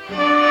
Thank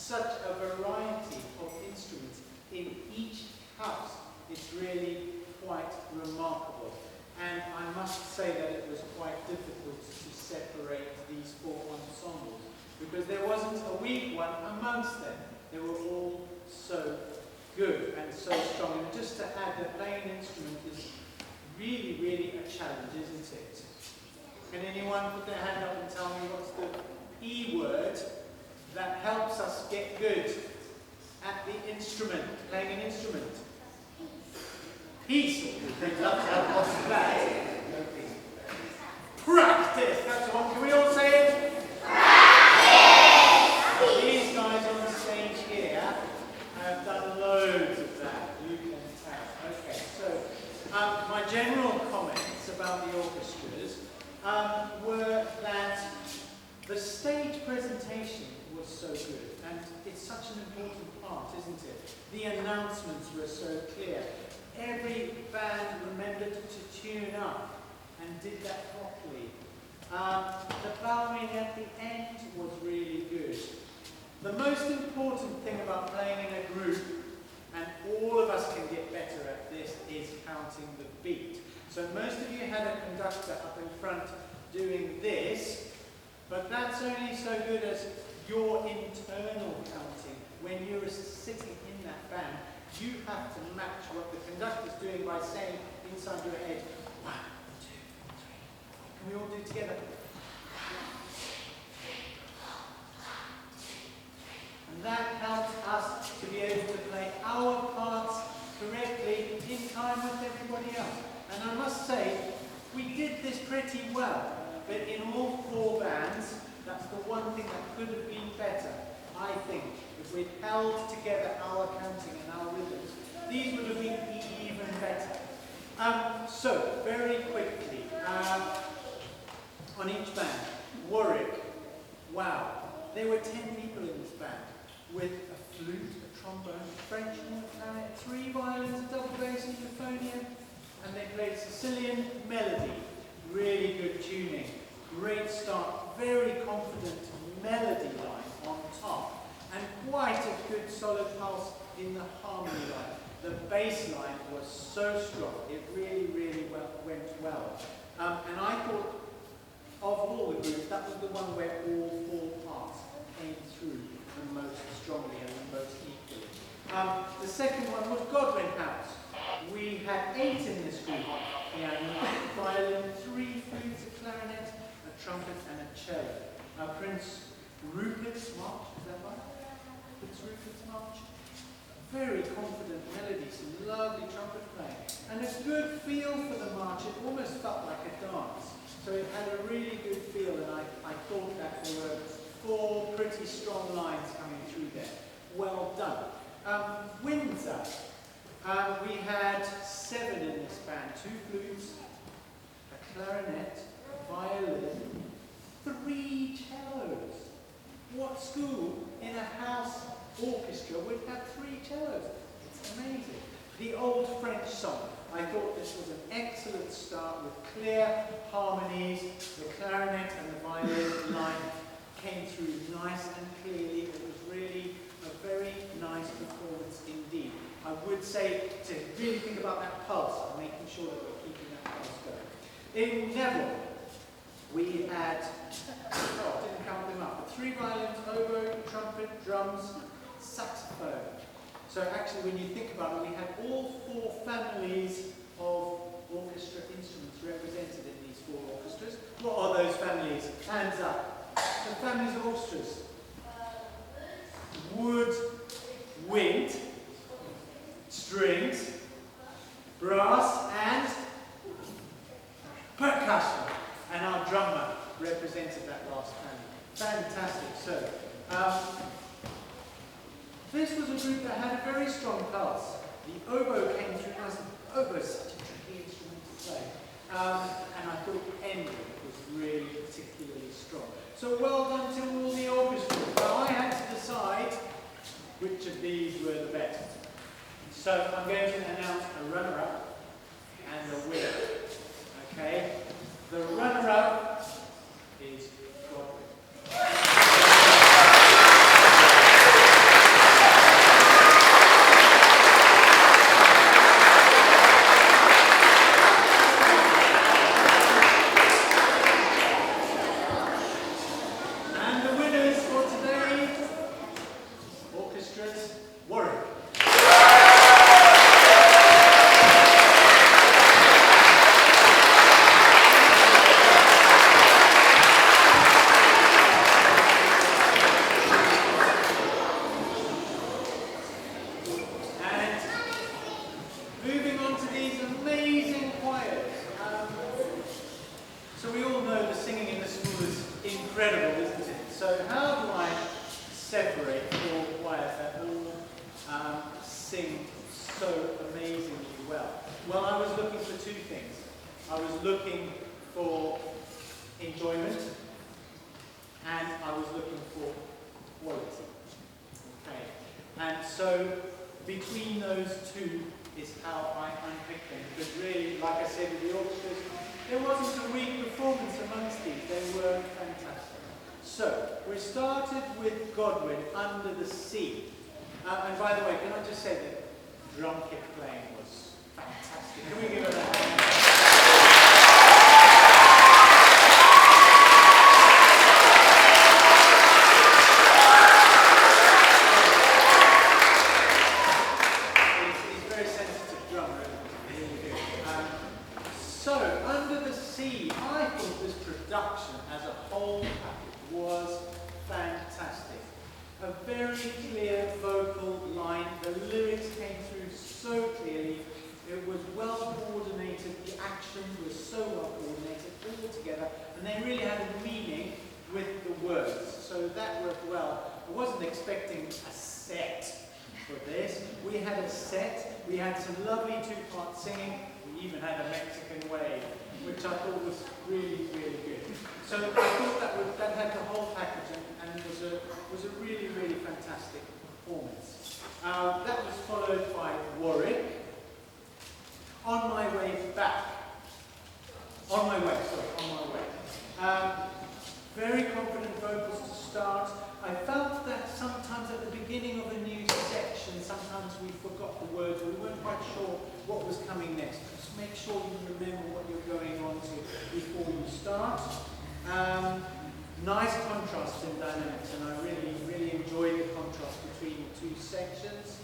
such a variety of instruments in each house. It's really quite remarkable. And I must say that it was quite difficult to separate these four ensembles, because there wasn't a weak one amongst them. They were all so good and so strong. And just to add, that playing an instrument is really, really a challenge, isn't it? Can anyone put their hand up and tell me what's the E word that helps us get good at the instrument, playing an instrument? Peace. They'd love to have lots of that. Practice. That's the one. Can we all say it? Practice. These guys on the stage here have done loads of that. You can tell. Okay. So my general comments about the orchestras were that the stage presentation was so good, and it's such an important part, isn't it? The announcements were so clear. Every band remembered to tune up and did that properly. The bowing at the end was really good. The most important thing about playing in a group, and all of us can get better at this, is counting the beat. So most of you had a conductor up in front doing this, but that's only so good as your internal counting. When you're sitting in that band, you have to match what the conductor's doing by saying inside your head, 1, 2, 3. Can we all do it together? And that helped us to be able to play our parts correctly in time with everybody else. And I must say, we did this pretty well. But in all four bands, that's the one thing that could have been better, I think. If we'd held together our counting and our rhythms, these would have been even better. So, very quickly, on each band, Warwick, wow, there were 10 people in this band, with a flute, a trombone, a French horn, a clarinet, 3 violins, a double bass, and a euphonium, and they played Sicilian melody. Really good tuning, great start, very confident melody line on top, and quite a good solid pulse in the harmony line. The bass line was so strong, it really, really went well. And I thought, of all the groups, that was the one where all four parts came through the most strongly and the most equally. The second one was Godwin House. We had 8 in this group. Piano, violin, 3 flutes, a clarinet, a trumpet, and a cello. Prince Rupert's March, is that right? Prince Rupert's March. Very confident melody, some lovely trumpet playing, and a good feel for the march. It almost felt like a dance. So it had a really good feel, and I thought that there were 4 pretty strong lines coming through there. Well done. Windsor. We had 7 in this band, 2 flutes, a clarinet, a violin, 3 cellos. What school in a house orchestra would have 3 cellos? It's amazing. The Old French Song. I thought this was an excellent start with clear harmonies. The clarinet and the violin line came through nice and clearly. It was really a very nice performance indeed. I would say to really think about that pulse and making sure that we're keeping that pulse going. In Neville, we had, didn't count them up, but 3 violins, oboe, trumpet, drums, saxophone. So actually when you think about it, we had all 4 families of orchestra instruments represented in these 4 orchestras. What are those families? Hands up. The families of orchestras. Wood, wind, strings, brass, and percussion. And our drummer represented that last family. Fantastic. So, this was a group that had a very strong pulse. The oboe came through nice. Oboe is such a tricky instrument to play. And I thought Henry was really particularly strong. So well done to all the orchestras. Now I had to decide which of these were the best. So I'm going to announce a runner-up and a winner. Okay? The runner-up is Godwin. extras, Warwick. And by the way, can I just say that drum kit playing was fantastic. Can we give it a hand? He's very sensitive drummer, really good. So, Under the Sea, I thought this production as a whole package was fantastic. A very clear vocal line, the lyrics came through so clearly, it was well coordinated, the action was so well coordinated all together, and they really had a meaning with the words, so that worked well. I wasn't expecting a set for this. We had a set, we had some lovely two-part singing, we even had a Mexican wave, which I thought was really, really good. So I thought that had the whole package and was a really, really fantastic performance. That was followed by Warwick. On my way. Very confident vocals to start. I felt that sometimes at the beginning of a new section, sometimes we forgot the words, or we weren't quite sure what was coming next. Just make sure you remember what you're going on to before you start. Nice contrast in dynamics, and I really, really enjoyed the contrast between the two sections.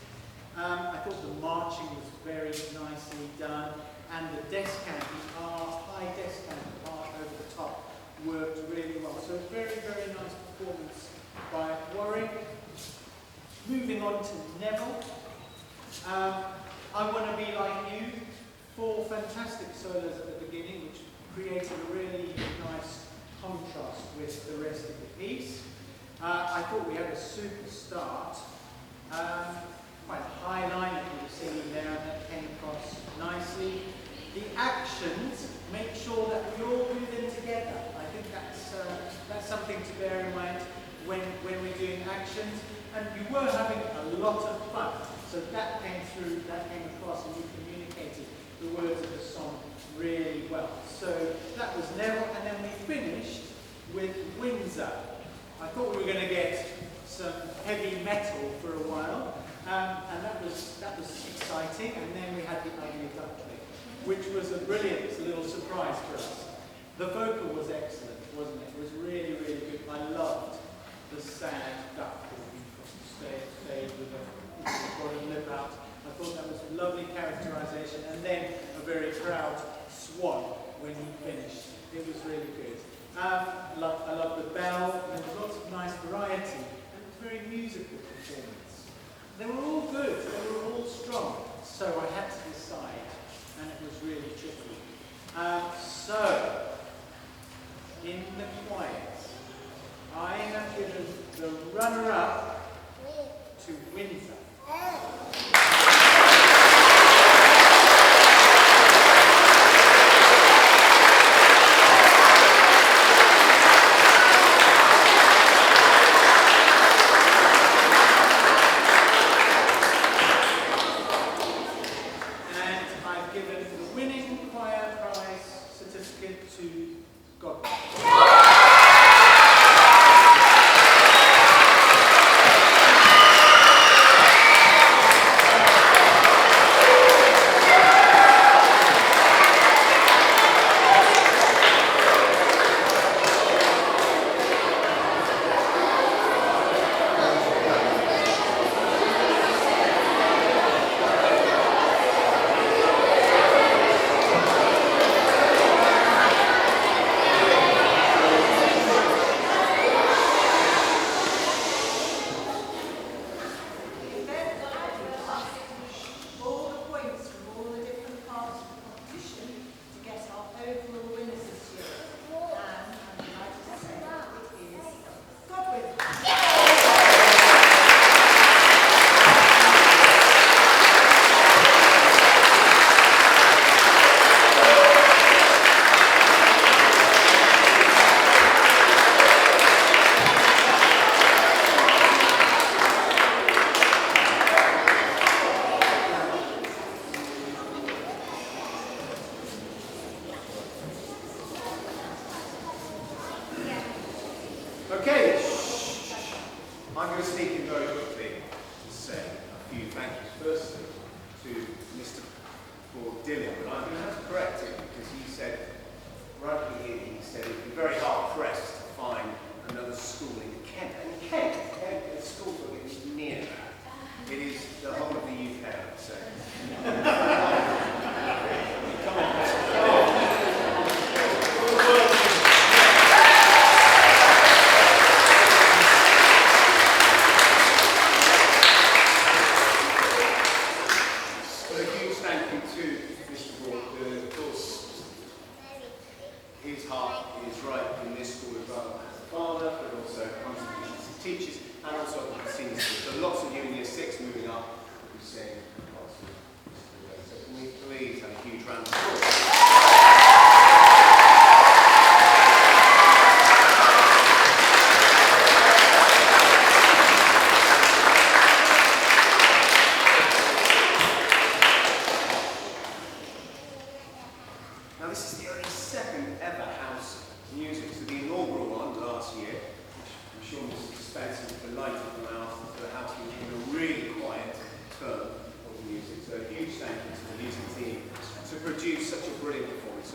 I thought the marching was very nicely done, and the descant, our high descant part over the top, worked really well. So very, very nice performance by Warwick. Moving on to Neville. I Want to Be Like You. 4 fantastic solos at the beginning, which created a really nice contrast with the rest of the piece. I thought we had a super start. Quite a high line that we were singing there, and that came across nicely. The actions, make sure that we all do them together. I think that's something to bear in mind when we're doing actions. And we were having a lot of fun. So that came through, that came across, and we communicated the words of the song really well. So that was Neville, and then we finished with Windsor. I thought we were going to get some heavy metal for a while, and that was exciting. And then we had the Ugly Duckling, which was a brilliant little surprise for us. The vocal was excellent, wasn't it? It was really, really good. I loved the sad duck walking across the stage with the bottom lip out. I thought that was a lovely characterization, and then a very proud swan when he finished. It was really good. I love the bell, and there was lots of nice variety, and it was a very musical performance. They were all good, they were all strong, so I had to decide, and it was really tricky. So, in the quiet, I have given the runner-up to Windsor.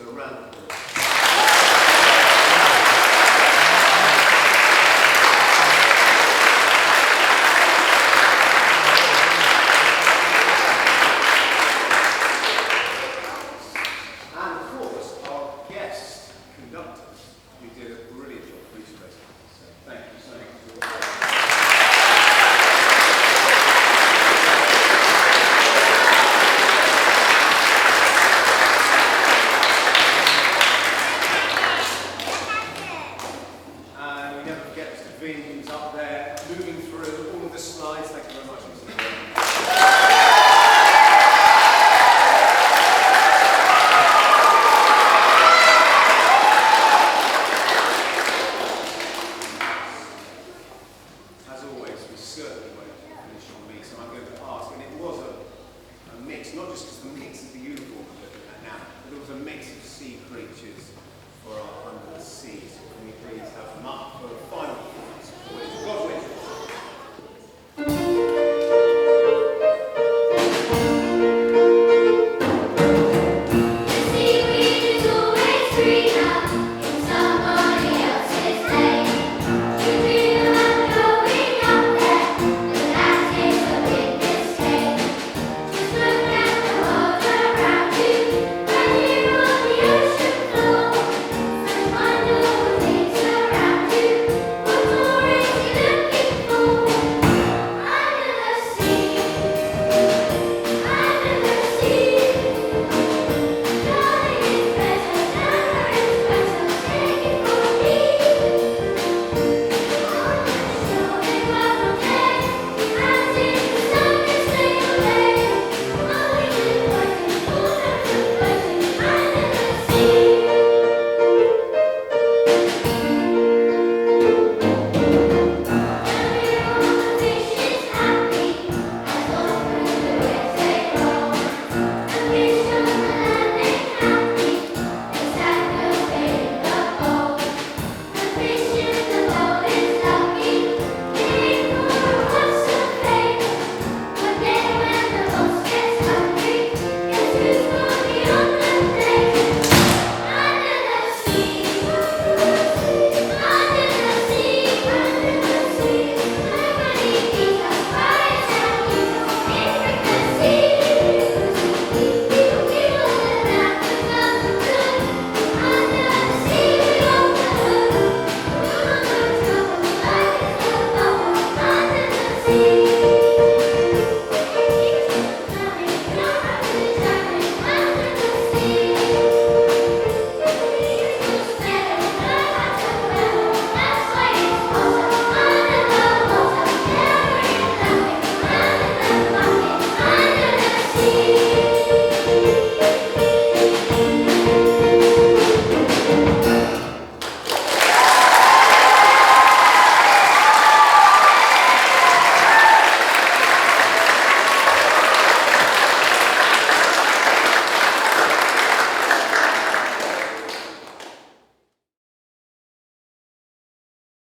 So a round of applause. And of course, our guest conductors, who did a brilliant job for each festival. So thank you so much. And we never forget Mr. Vin, who's up there, moving through all of the slides. Thank you very much, Mr. Vin. As always, we certainly won't finish on me, so I'm going to ask, and it was a mix, not just because the mix of the uniform we're looking at now, but it was a mix of sea creatures for our under the seas.